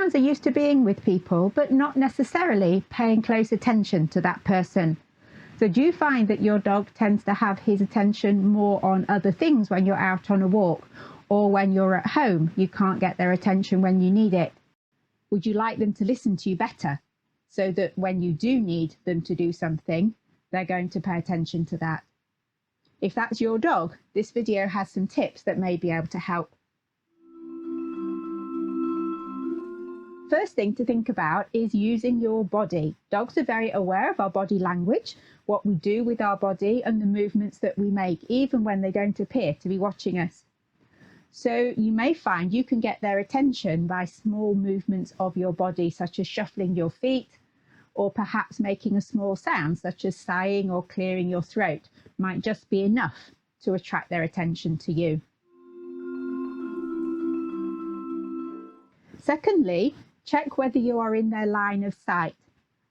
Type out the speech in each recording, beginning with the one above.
sounds are used to being with people, but not necessarily paying close attention to that person. So do you find that your dog tends to have his attention more on other things when you're out on a walk, or when you're at home, you can't get their attention when you need it? Would you like them to listen to you better so that when you do need them to do something, they're going to pay attention to that? If that's your dog, this video has some tips that may be able to help. First thing to think about is using your body. Dogs are very aware of our body language, what we do with our body and the movements that we make, even when they don't appear to be watching us. So you may find you can get their attention by small movements of your body, such as shuffling your feet, or perhaps making a small sound, such as sighing or clearing your throat, might just be enough to attract their attention to you. Secondly, check whether you are in their line of sight.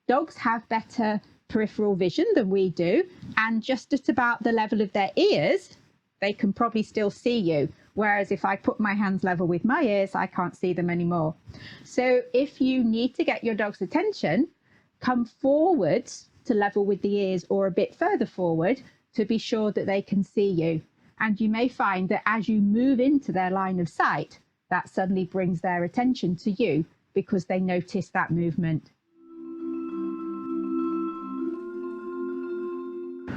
Dogs have better peripheral vision than we do, and just at about the level of their ears, they can probably still see you. Whereas if I put my hands level with my ears, I can't see them anymore. So if you need to get your dog's attention, come forwards to level with the ears or a bit further forward to be sure that they can see you. And you may find that as you move into their line of sight, that suddenly brings their attention to you because they notice that movement.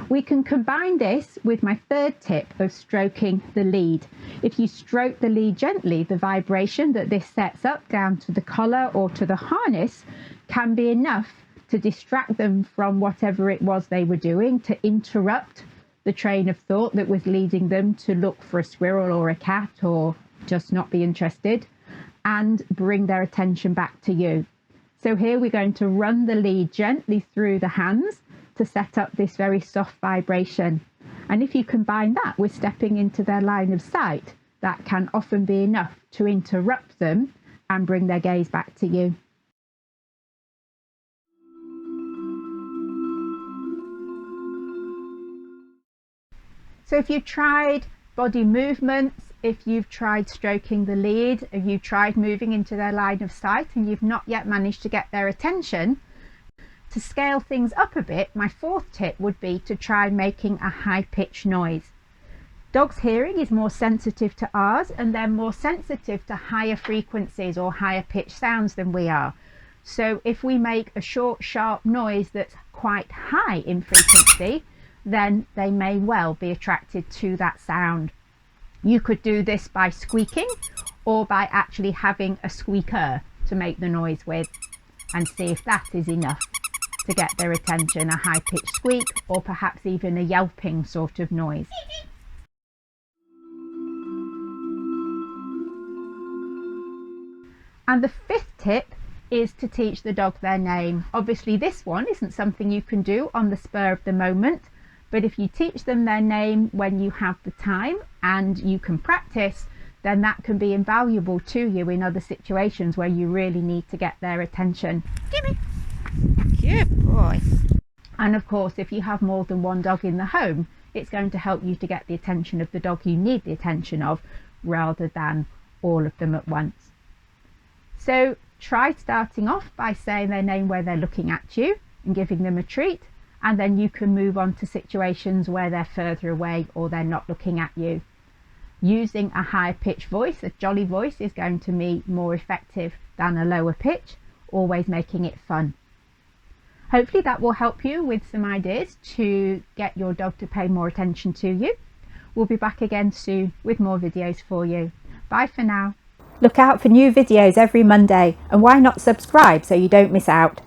We can combine this with my third tip of stroking the lead. If you stroke the lead gently, the vibration that this sets up down to the collar or to the harness can be enough to distract them from whatever it was they were doing, to interrupt the train of thought that was leading them to look for a squirrel or a cat or just not be interested, and bring their attention back to you. So here we're going to run the lead gently through the hands to set up this very soft vibration. And if you combine that with stepping into their line of sight, that can often be enough to interrupt them and bring their gaze back to you. So if you've tried body movements, if you've tried stroking the lead, if you've tried moving into their line of sight and you've not yet managed to get their attention, to scale things up a bit, my fourth tip would be to try making a high-pitched noise. Dogs' hearing is more sensitive to ours, and they're more sensitive to higher frequencies or higher pitched sounds than we are. So if we make a short, sharp noise that's quite high in frequency, then they may well be attracted to that sound. You could do this by squeaking or by actually having a squeaker to make the noise with, and see if that is enough to get their attention, a high-pitched squeak or perhaps even a yelping sort of noise. And the fifth tip is to teach the dog their name. Obviously this one isn't something you can do on the spur of the moment, but if you teach them their name when you have the time and you can practice, then that can be invaluable to you in other situations where you really need to get their attention. Gimme. Good boy. And of course, if you have more than one dog in the home, it's going to help you to get the attention of the dog you need the attention of, rather than all of them at once. So try starting off by saying their name where they're looking at you and giving them a treat, and then you can move on to situations where they're further away or they're not looking at you. Using a higher pitched voice, a jolly voice, is going to be more effective than a lower pitch, always making it fun. Hopefully that will help you with some ideas to get your dog to pay more attention to you. We'll be back again soon with more videos for you. Bye for now. Look out for new videos every Monday, and why not subscribe so you don't miss out.